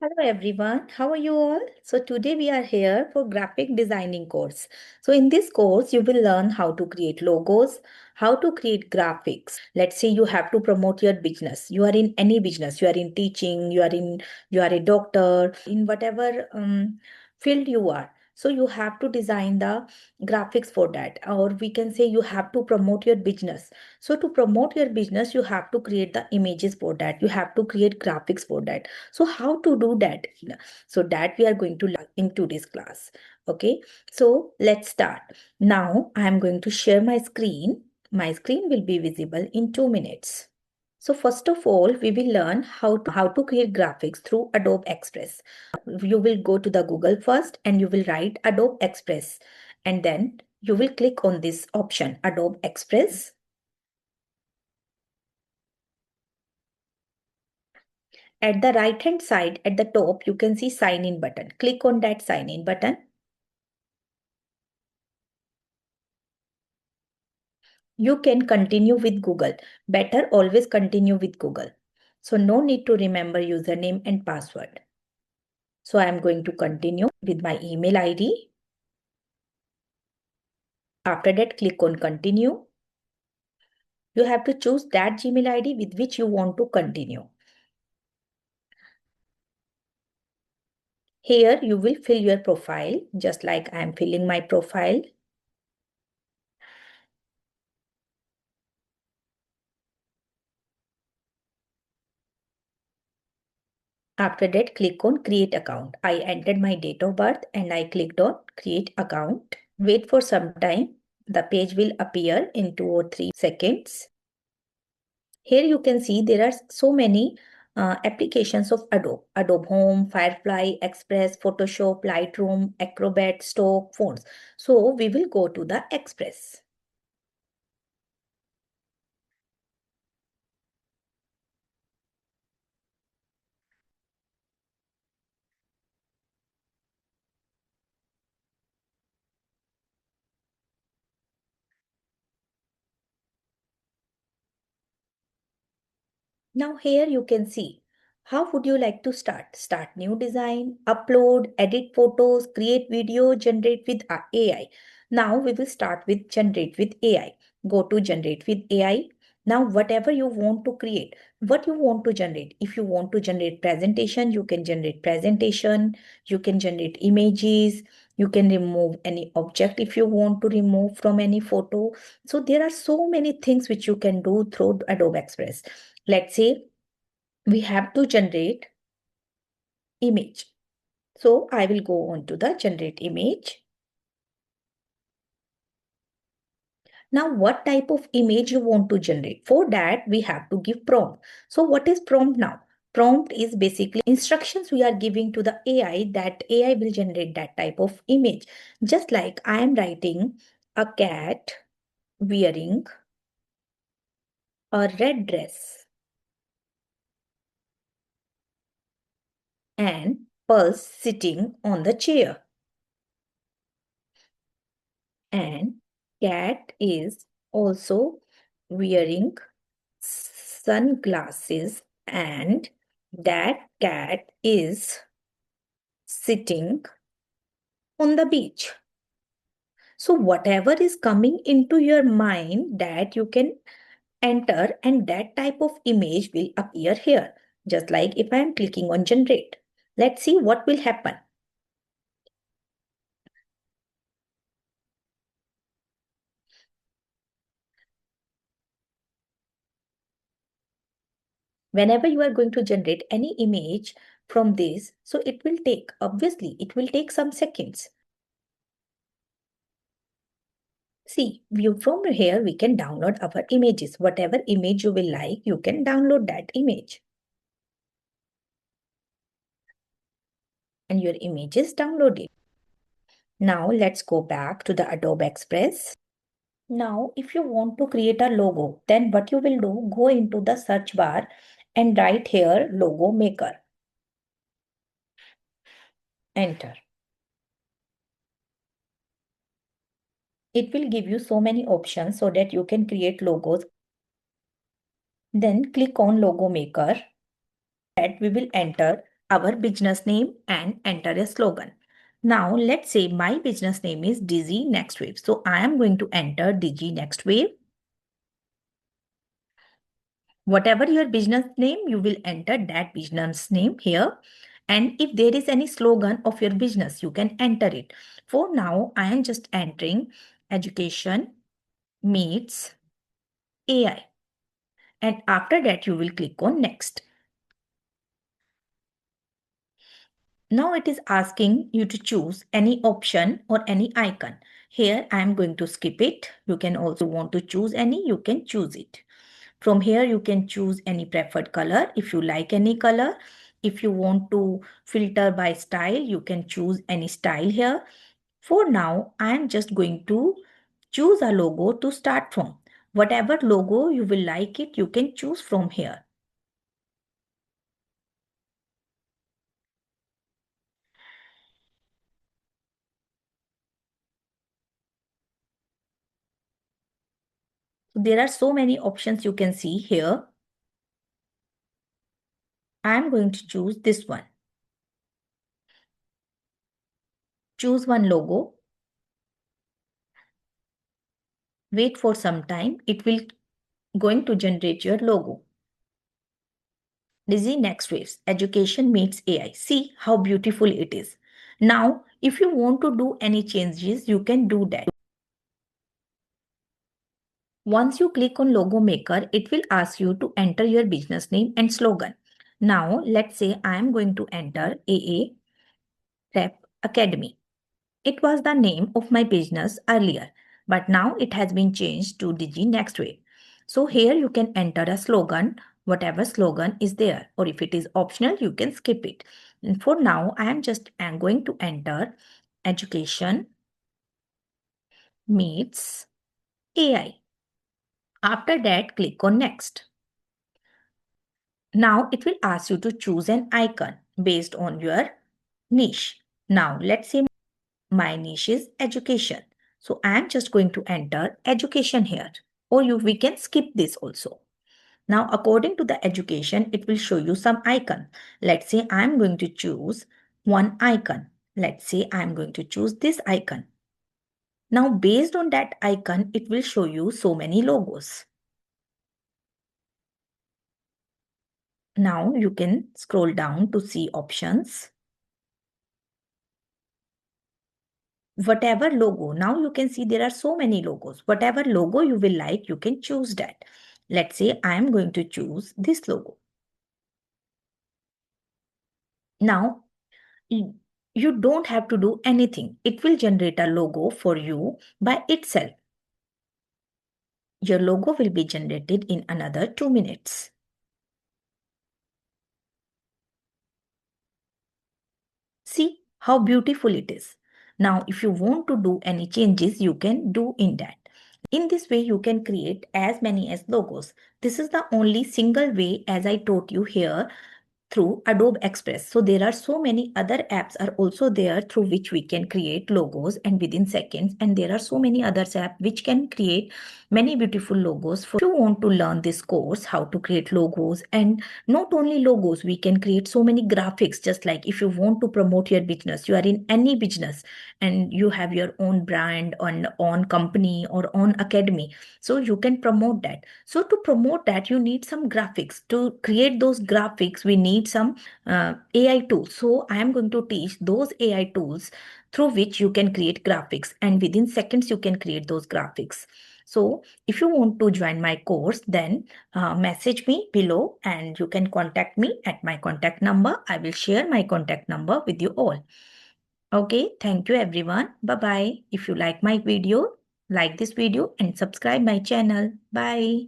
Hello everyone, how are you all? So today we are here for graphic designing course. So in this course you will learn how to create logos, how to create graphics. Let's say you have to promote your business. You are in any business, you are in teaching, you are a doctor, in whatever field you are. So you have to design the graphics for that, or we can say you have to promote your business. So to promote your business, you have to create the images for that. You have to create graphics for that. So how to do that? So that we are going to learn in today's class. Okay, so let's start. Now I am going to share my screen. My screen will be visible in 2 minutes. So first of all, we will learn how to create graphics through Adobe Express. You will go to the Google first and you will write Adobe Express, and then you will click on this option Adobe Express. At the right hand side at the top, you can see sign in button. Click on that sign in button. You can continue with Google. Better always continue with Google. So no need to remember username and password. So I am going to continue with my email ID. After that, click on continue. You have to choose that Gmail ID with which you want to continue. Here you will fill your profile just like I am filling my profile. After that, click on create account. I entered my date of birth and I clicked on create account. Wait for some time. The page will appear in 2 or 3 seconds. Here you can see there are so many applications of Adobe. Adobe Home, Firefly, Express, Photoshop, Lightroom, Acrobat, Stock, Fonts. So we will go to the Express. Now here you can see how would you like to start? Start new design, upload, edit photos, create video, generate with AI. Now we will start with generate with AI. Go to generate with AI. Now whatever you want to create, what you want to generate. If you want to generate presentation, you can generate presentation. You can generate images. You can remove any object if you want to remove from any photo. So there are so many things which you can do through Adobe Express. Let's say we have to generate image. So I will go on to the generate image. Now what type of image you want to generate? For that we have to give prompt. So what is prompt now? Prompt is basically instructions we are giving to the AI that AI will generate that type of image. Just like I am writing a cat wearing a red dress and Pulse sitting on the chair. And cat is also wearing sunglasses, and that cat is sitting on the beach. So whatever is coming into your mind that you can enter, and that type of image will appear here. Just like if I am clicking on generate. Let's see what will happen. Whenever you are going to generate any image from this, so it will take, obviously, it will take some seconds. See, from here we can download our images. Whatever image you will like, you can download that image. And your image is downloaded. Now let's go back to the Adobe Express. Now, if you want to create a logo, then what you will do, go into the search bar and write here logo maker. Enter. It will give you so many options so that you can create logos. Then click on logo maker. That we will enter our business name and enter a slogan. Now let's say my business name is Digi Next Wave. So I am going to enter Digi Next Wave. Whatever your business name, you will enter that business name here. And if there is any slogan of your business, you can enter it. For now, I am just entering education meets AI. And after that, you will click on next. Now it is asking you to choose any option or any icon. Here I am going to skip it. You can also want to choose any, you can choose it. From here you can choose any preferred color if you like any color. If you want to filter by style, you can choose any style here. For now, I am just going to choose a logo to start from. Whatever logo you will like it, you can choose from here. There are so many options you can see here. I am going to choose this one. Choose one logo. Wait for some time. It will going to generate your logo. Dizzy Next Waves, Education Meets AI. See how beautiful it is. Now, if you want to do any changes, you can do that. Once you click on Logo Maker, it will ask you to enter your business name and slogan. Now, let's say I am going to enter AA Rep Academy. It was the name of my business earlier, but now it has been changed to Digi Next Wave. So here you can enter a slogan, whatever slogan is there, or if it is optional, you can skip it. And for now, I'm going to enter education meets AI. After that, click on next. Now it will ask you to choose an icon based on your niche. Now let's say my niche is education. So I am just going to enter education here, or we can skip this also. Now, according to the education, it will show you some icon. Let's say I'm going to choose one icon. Let's say I'm going to choose this icon. Now, based on that icon, it will show you so many logos. Now you can scroll down to see options. Whatever logo, now you can see there are so many logos. Whatever logo you will like, you can choose that. Let's say I am going to choose this logo. Now, you don't have to do anything. It will generate a logo for you by itself. Your logo will be generated in another 2 minutes. See how beautiful it is. Now, if you want to do any changes, you can do in that. In this way, you can create as many as logos. This is the only single way, as I taught you here, through Adobe Express. So there are so many other apps are also there through which we can create logos and within seconds. And there are so many other apps which can create many beautiful logos. If you want to learn this course, how to create logos, and not only logos, we can create so many graphics. Just like if you want to promote your business, you are in any business and you have your own brand on company or on academy. So you can promote that. So to promote that, you need some graphics. To create those graphics, we need some AI tools. So I am going to teach those AI tools through which you can create graphics, and within seconds you can create those graphics. So if you want to join my course, then message me below and you can contact me at my contact number. I will share my contact number with you all. Okay, thank you everyone. Bye bye. If you like my video, like this video and subscribe my channel. Bye.